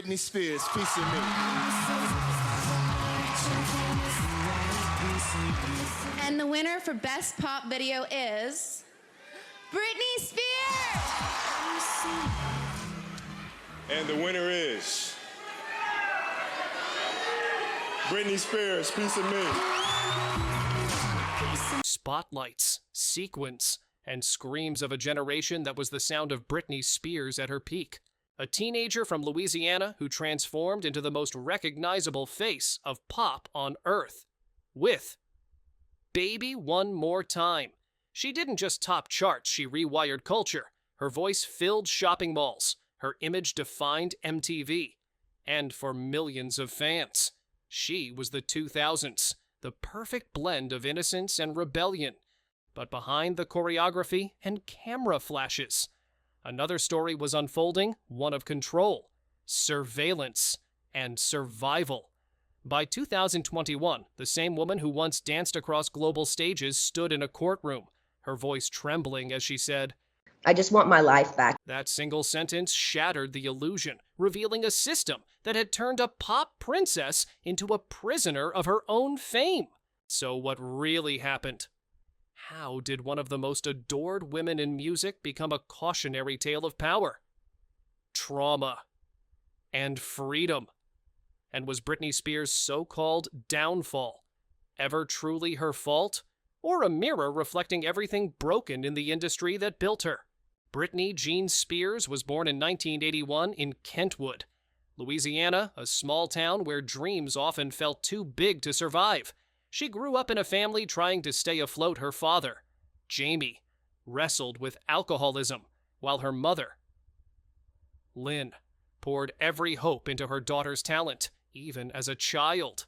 Britney Spears, Piece of Me. And the winner for Best Pop Video is Britney Spears! And the winner is Britney Spears, Piece of Me. Spotlights, sequins, and screams of a generation that was the sound of Britney Spears at her peak. A teenager from Louisiana who transformed into the most recognizable face of pop on Earth. With Baby One More Time. She didn't just top charts, she rewired culture. Her voice filled shopping malls. Her image defined MTV. And for millions of fans, she was the 2000s, the perfect blend of innocence and rebellion. But behind the choreography and camera flashes, another story was unfolding, one of control, surveillance, and survival. By 2021, the same woman who once danced across global stages stood in a courtroom, her voice trembling as she said, "I just want my life back." That single sentence shattered the illusion, revealing a system that had turned a pop princess into a prisoner of her own fame. So what really happened? How did one of the most adored women in music become a cautionary tale of power, trauma, and freedom? And was Britney Spears' so-called downfall ever truly her fault, or a mirror reflecting everything broken in the industry that built her? Britney Jean Spears was born in 1981 in Kentwood, Louisiana, a small town where dreams often felt too big to survive. She grew up in a family trying to stay afloat. Her father, Jamie, wrestled with alcoholism, while her mother, Lynn, poured every hope into her daughter's talent, even as a child.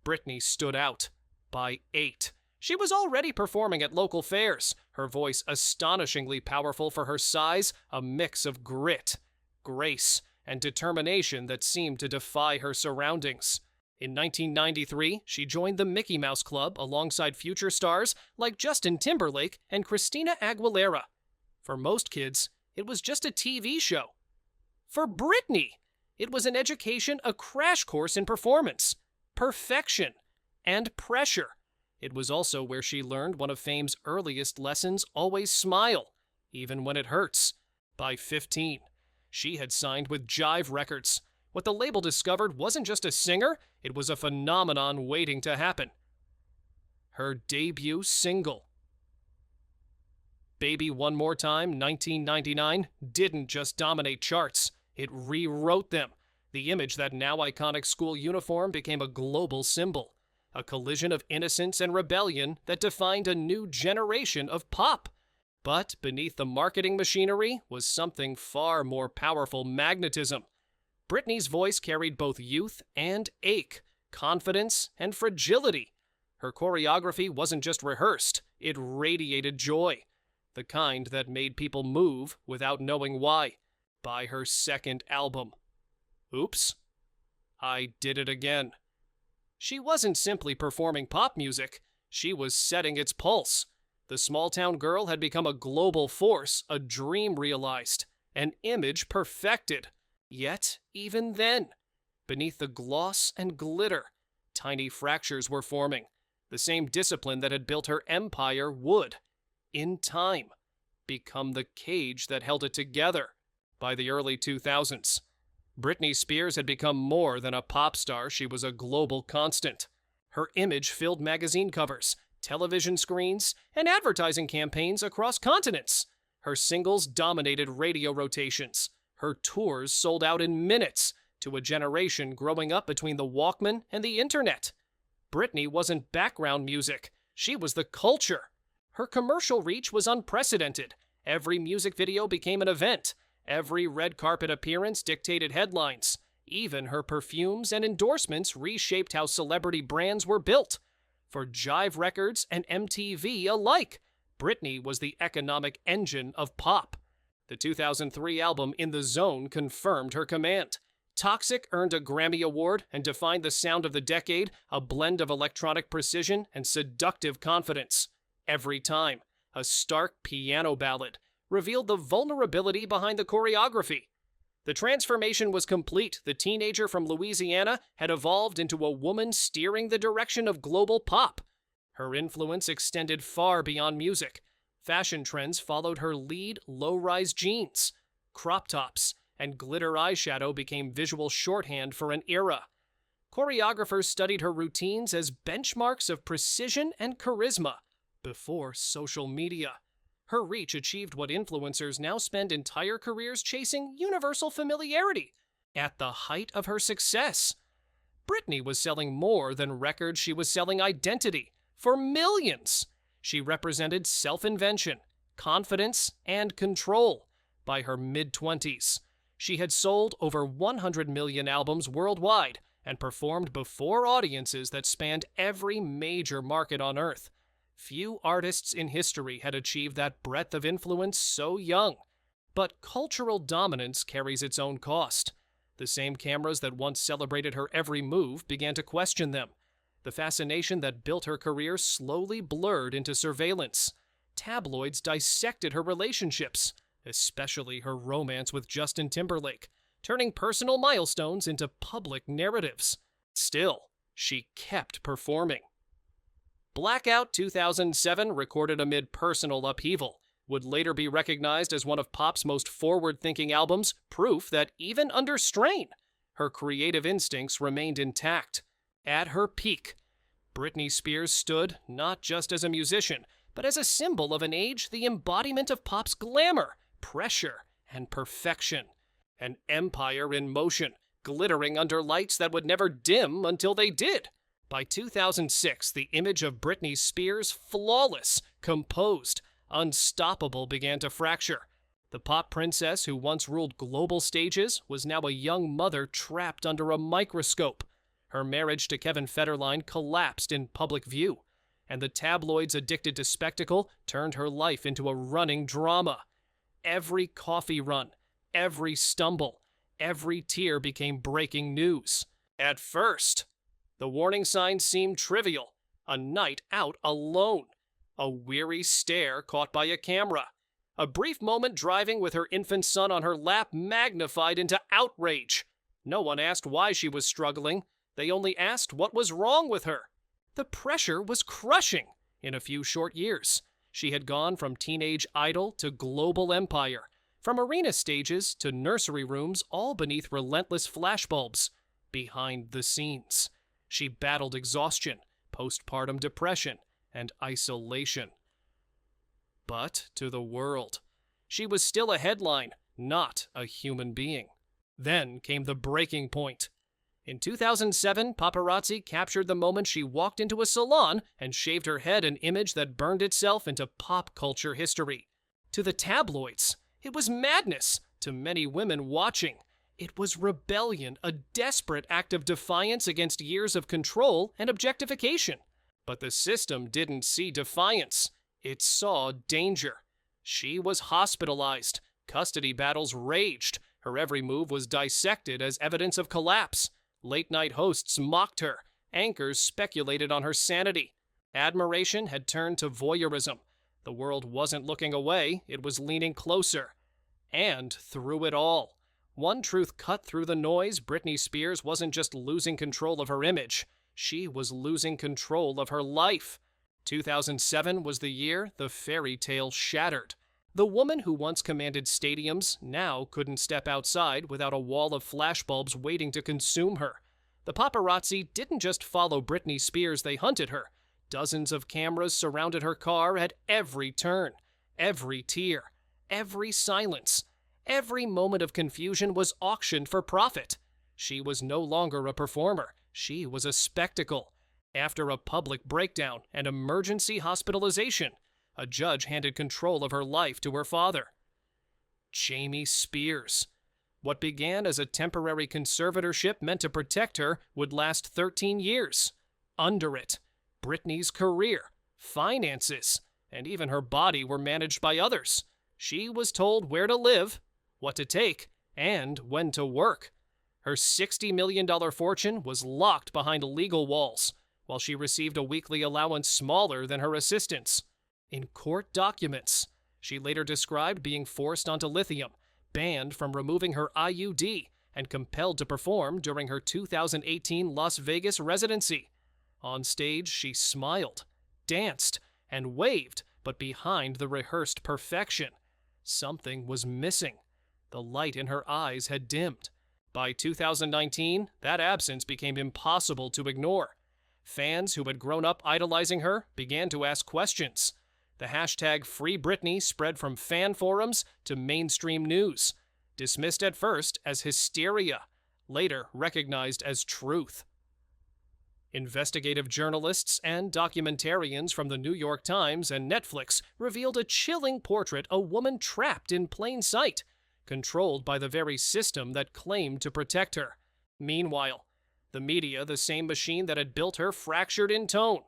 Britney stood out. By 8, she was already performing at local fairs, her voice astonishingly powerful for her size, a mix of grit, grace, and determination that seemed to defy her surroundings. In 1993, she joined the Mickey Mouse Club alongside future stars like Justin Timberlake and Christina Aguilera. For most kids, it was just a TV show. For Britney, it was an education, a crash course in performance, perfection, and pressure. It was also where she learned one of fame's earliest lessons: always smile, even when it hurts. By 15, she had signed with Jive Records. What the label discovered wasn't just a singer, it was a phenomenon waiting to happen. Her debut single, Baby One More Time, 1999, didn't just dominate charts, it rewrote them. The image, that now iconic school uniform, became a global symbol, a collision of innocence and rebellion that defined a new generation of pop. But beneath the marketing machinery was something far more powerful: magnetism. Britney's voice carried both youth and ache, confidence and fragility. Her choreography wasn't just rehearsed, it radiated joy, the kind that made people move without knowing why. By her second album, Oops, I Did It Again, she wasn't simply performing pop music, she was setting its pulse. The small-town girl had become a global force, a dream realized, an image perfected. Yet, even then, beneath the gloss and glitter, tiny fractures were forming. The same discipline that had built her empire would, in time, become the cage that held it together. By the early 2000s, Britney Spears had become more than a pop star, she was a global constant. Her image filled magazine covers, television screens, and advertising campaigns across continents. Her singles dominated radio rotations. Her tours sold out in minutes to a generation growing up between the Walkman and the internet. Britney wasn't background music, she was the culture. Her commercial reach was unprecedented. Every music video became an event. Every red carpet appearance dictated headlines. Even her perfumes and endorsements reshaped how celebrity brands were built. For Jive Records and MTV alike, Britney was the economic engine of pop. The 2003 album In the Zone confirmed her command. Toxic earned a Grammy Award and defined the sound of the decade, a blend of electronic precision and seductive confidence. Every Time, a stark piano ballad, revealed the vulnerability behind the choreography. The transformation was complete. The teenager from Louisiana had evolved into a woman steering the direction of global pop. Her influence extended far beyond music. Fashion trends followed her lead low-rise jeans. Crop tops and glitter eyeshadow became visual shorthand for an era. Choreographers studied her routines as benchmarks of precision and charisma before social media. Her reach achieved what influencers now spend entire careers chasing: universal familiarity. At the height of her success, Britney was selling more than records, she was selling identity for millions. She represented self-invention, confidence, and control. By her mid-20s, she had sold over 100 million albums worldwide and performed before audiences that spanned every major market on Earth. Few artists in history had achieved that breadth of influence so young. But cultural dominance carries its own cost. The same cameras that once celebrated her every move began to question them. The fascination that built her career slowly blurred into surveillance. Tabloids dissected her relationships, especially her romance with Justin Timberlake, turning personal milestones into public narratives. Still, she kept performing. Blackout 2007, recorded amid personal upheaval, would later be recognized as one of pop's most forward-thinking albums, proof that even under strain, her creative instincts remained intact. At her peak, Britney Spears stood not just as a musician, but as a symbol of an age, the embodiment of pop's glamour, pressure, and perfection. An empire in motion, glittering under lights that would never dim until they did. By 2006, the image of Britney Spears, flawless, composed, unstoppable, began to fracture. The pop princess who once ruled global stages was now a young mother trapped under a microscope. Her marriage to Kevin Federline collapsed in public view, and the tabloids addicted to spectacle turned her life into a running drama. Every coffee run, every stumble, every tear became breaking news. At first, the warning signs seemed trivial: a night out alone, a weary stare caught by a camera, a brief moment driving with her infant son on her lap magnified into outrage. No one asked why she was struggling. They only asked what was wrong with her. The pressure was crushing. In a few short years, she had gone from teenage idol to global empire, from arena stages to nursery rooms, all beneath relentless flashbulbs. Behind the scenes, she battled exhaustion, postpartum depression, and isolation. But to the world, she was still a headline, not a human being. Then came the breaking point. In 2007, paparazzi captured the moment she walked into a salon and shaved her head, an image that burned itself into pop culture history. To the tabloids, it was madness. To many women watching, it was rebellion, a desperate act of defiance against years of control and objectification. But the system didn't see defiance. It saw danger. She was hospitalized. Custody battles raged. Her every move was dissected as evidence of collapse. Late-night hosts mocked her. Anchors speculated on her sanity. Admiration had turned to voyeurism. The world wasn't looking away, it was leaning closer. And through it all, one truth cut through the noise: Britney Spears wasn't just losing control of her image, she was losing control of her life. 2007 was the year the fairy tale shattered. The woman who once commanded stadiums now couldn't step outside without a wall of flashbulbs waiting to consume her. The paparazzi didn't just follow Britney Spears, they hunted her. Dozens of cameras surrounded her car at every turn. Every tear, every silence, every moment of confusion was auctioned for profit. She was no longer a performer. She was a spectacle. After a public breakdown and emergency hospitalization, a judge handed control of her life to her father. Jamie Spears. What began as a temporary conservatorship meant to protect her would last 13 years. Under it, Britney's career, finances, and even her body were managed by others. She was told where to live, what to take, and when to work. Her $60 million fortune was locked behind legal walls, while she received a weekly allowance smaller than her assistants. In court documents, she later described being forced onto lithium, banned from removing her IUD, and compelled to perform during her 2018 Las Vegas residency. On stage, she smiled, danced, and waved, but behind the rehearsed perfection, something was missing. The light in her eyes had dimmed. By 2019, that absence became impossible to ignore. Fans who had grown up idolizing her began to ask questions. The hashtag Free Britney spread from fan forums to mainstream news, dismissed at first as hysteria, later recognized as truth. Investigative journalists and documentarians from the New York Times and Netflix revealed a chilling portrait of a woman trapped in plain sight, controlled by the very system that claimed to protect her. Meanwhile, the media, the same machine that had built her, fractured in tone.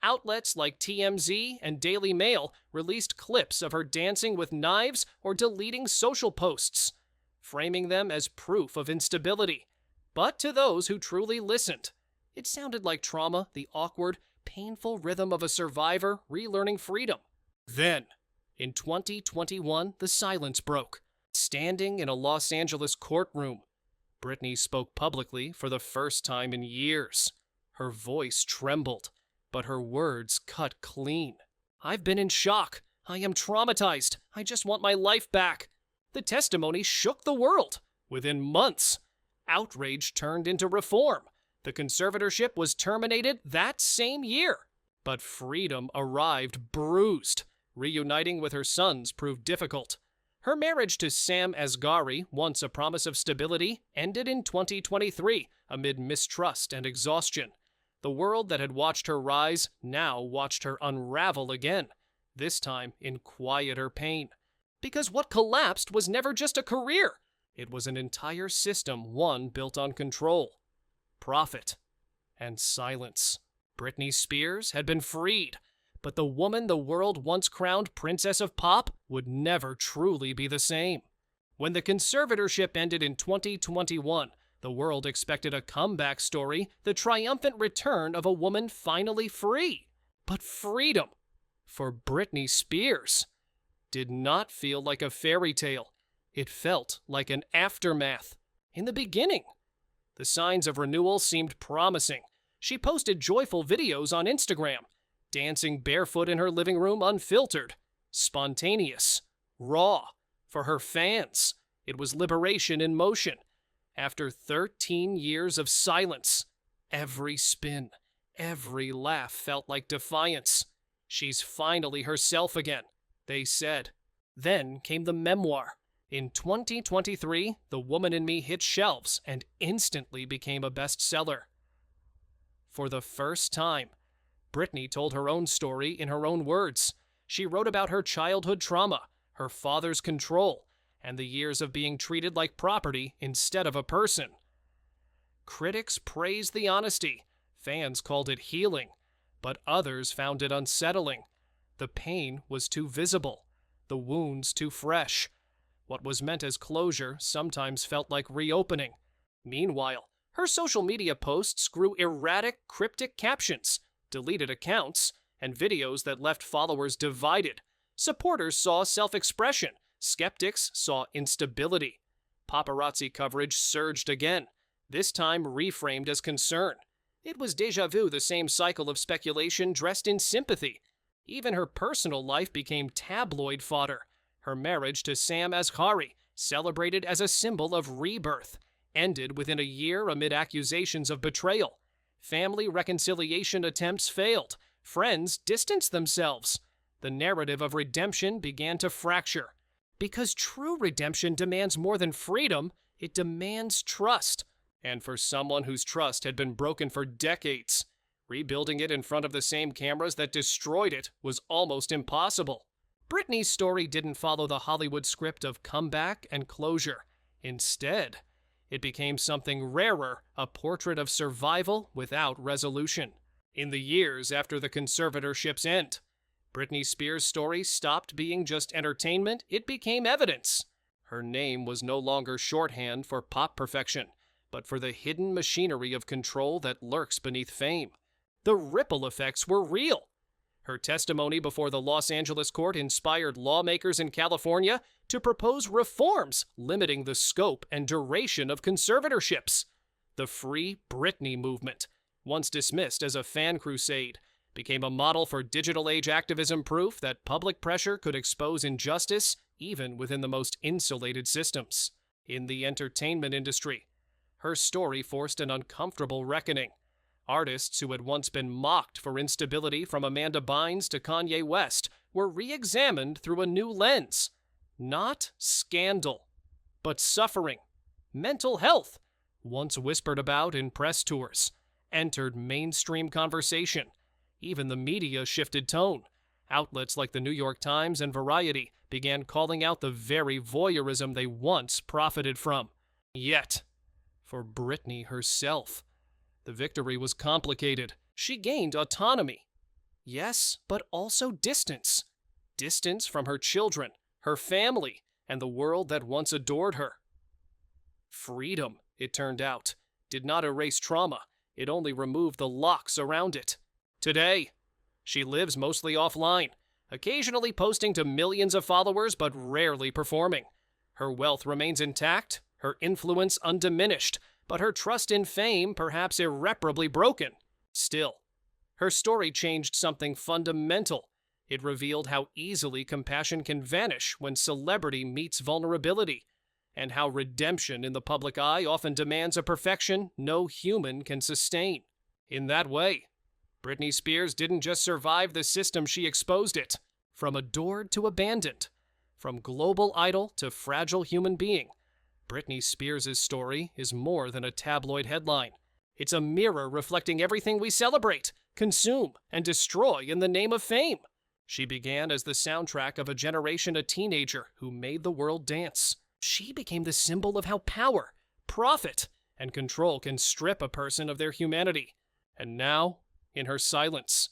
Outlets like TMZ and Daily Mail released clips of her dancing with knives or deleting social posts, framing them as proof of instability. But to those who truly listened, it sounded like trauma, the awkward, painful rhythm of a survivor relearning freedom. Then, in 2021, the silence broke. Standing in a Los Angeles courtroom, Britney spoke publicly for the first time in years. Her voice trembled, but her words cut clean. "I've been in shock. I am traumatized. I just want my life back." The testimony shook the world. Within months, outrage turned into reform. The conservatorship was terminated that same year. But freedom arrived bruised. Reuniting with her sons proved difficult. Her marriage to Sam Asghari, once a promise of stability, ended in 2023 amid mistrust and exhaustion. The world that had watched her rise now watched her unravel again, this time in quieter pain. Because what collapsed was never just a career. It was an entire system, one built on control, profit, and silence. Britney Spears had been freed, but the woman the world once crowned Princess of Pop would never truly be the same. When the conservatorship ended in 2021, the world expected a comeback story, the triumphant return of a woman finally free. But freedom, for Britney Spears, did not feel like a fairy tale. It felt like an aftermath. In the beginning, the signs of renewal seemed promising. She posted joyful videos on Instagram, dancing barefoot in her living room unfiltered, spontaneous, raw. For her fans, it was liberation in motion. After 13 years of silence, every spin, every laugh felt like defiance. She's finally herself again, they said. Then came the memoir. In 2023, The Woman in Me hit shelves and instantly became a bestseller. For the first time, Britney told her own story in her own words. She wrote about her childhood trauma, her father's control, and the years of being treated like property instead of a person. Critics praised the honesty. Fans called it healing, but others found it unsettling. The pain was too visible, the wounds too fresh. What was meant as closure sometimes felt like reopening. Meanwhile, her social media posts grew erratic, cryptic captions, deleted accounts, and videos that left followers divided. Supporters saw self-expression. Skeptics saw instability. Paparazzi coverage surged again, this time reframed as concern. It was déjà vu, the same cycle of speculation dressed in sympathy. Even her personal life became tabloid fodder. Her marriage to Sam Asghari, celebrated as a symbol of rebirth, ended within a year amid accusations of betrayal. Family reconciliation attempts failed. Friends distanced themselves. The narrative of redemption began to fracture. Because true redemption demands more than freedom, it demands trust. And for someone whose trust had been broken for decades, rebuilding it in front of the same cameras that destroyed it was almost impossible. Britney's story didn't follow the Hollywood script of comeback and closure. Instead, it became something rarer, a portrait of survival without resolution. In the years after the conservatorship's end, Britney Spears' story stopped being just entertainment, it became evidence. Her name was no longer shorthand for pop perfection, but for the hidden machinery of control that lurks beneath fame. The ripple effects were real. Her testimony before the Los Angeles court inspired lawmakers in California to propose reforms limiting the scope and duration of conservatorships. The Free Britney movement, once dismissed as a fan crusade, became a model for digital age activism, proof that public pressure could expose injustice even within the most insulated systems. In the entertainment industry, her story forced an uncomfortable reckoning. Artists who had once been mocked for instability, from Amanda Bynes to Kanye West, were re-examined through a new lens. Not scandal, but suffering, mental health, once whispered about in press tours, entered mainstream conversation. Even the media shifted tone. Outlets like the New York Times and Variety began calling out the very voyeurism they once profited from. Yet, for Britney herself, the victory was complicated. She gained autonomy. Yes, but also distance. Distance from her children, her family, and the world that once adored her. Freedom, it turned out, did not erase trauma. It only removed the locks around it. Today, she lives mostly offline, occasionally posting to millions of followers but rarely performing. Her wealth remains intact, her influence undiminished, but her trust in fame perhaps irreparably broken. Still, her story changed something fundamental. It revealed how easily compassion can vanish when celebrity meets vulnerability, and how redemption in the public eye often demands a perfection no human can sustain. In that way, Britney Spears didn't just survive the system, she exposed it. From adored to abandoned, from global idol to fragile human being, Britney Spears' story is more than a tabloid headline. It's a mirror reflecting everything we celebrate, consume, and destroy in the name of fame. She began as the soundtrack of a generation, a teenager who made the world dance. She became the symbol of how power, profit, and control can strip a person of their humanity. And now, in her silence,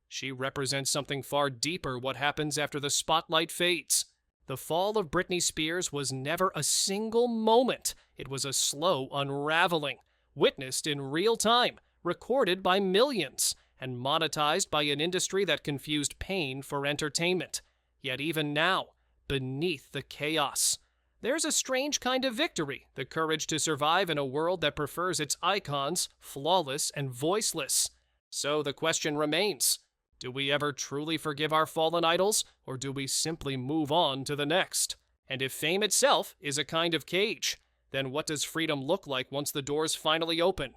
she represents something far deeper: what happens after the spotlight fades. The fall of Britney Spears was never a single moment. It was a slow unraveling, witnessed in real time, recorded by millions, and monetized by an industry that confused pain for entertainment. Yet even now, beneath the chaos, there's a strange kind of victory: the courage to survive in a world that prefers its icons flawless and voiceless. So the question remains: do we ever truly forgive our fallen idols, or do we simply move on to the next? And if fame itself is a kind of cage, then what does freedom look like once the doors finally open?